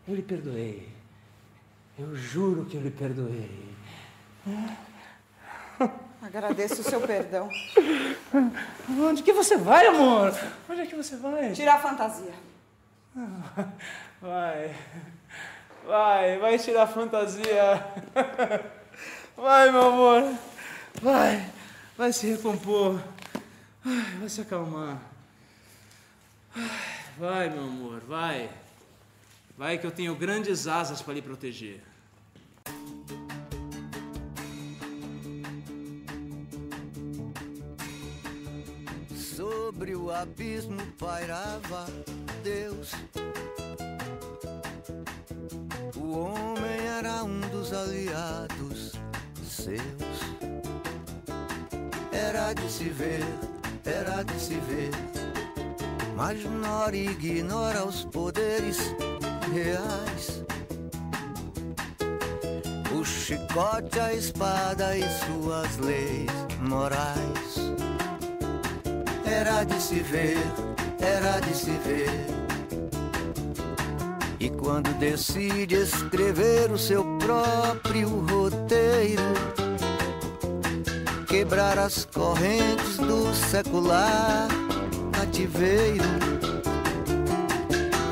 Eu lhe perdoei. Eu juro que eu lhe perdoei. Agradeço o seu perdão. Onde que você vai, amor? Onde é que você vai? Tirar a fantasia. Vai tirar a fantasia. Vai, meu amor. Vai se recompor. Vai se acalmar. Vai, meu amor, vai. Vai que eu tenho grandes asas para lhe proteger. Sobre o abismo pairava Deus. O homem era um dos aliados seus. Era de se ver, mas Nora ignora os poderes reais. O chicote, a espada e suas leis morais. Era de se ver. E quando decide escrever o seu próprio roteiro, quebrar as correntes do secular cativeiro,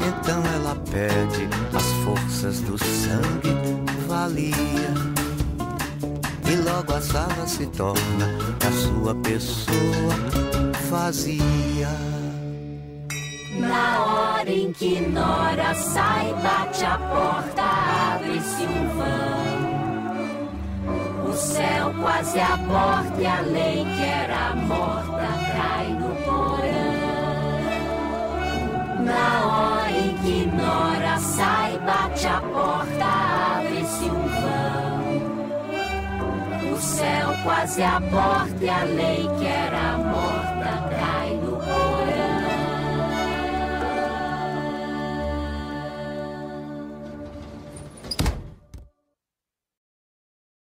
então ela pede as forças do sangue valia, e logo a sala se torna a sua pessoa vazia. Na hora em que Nora sai, bate a porta, abre-se um vão. O céu quase aborta e a lei que era morta cai no porão. Na hora em que Nora sai, bate a porta, abre-se um vão. O céu quase aborta e a lei que era morta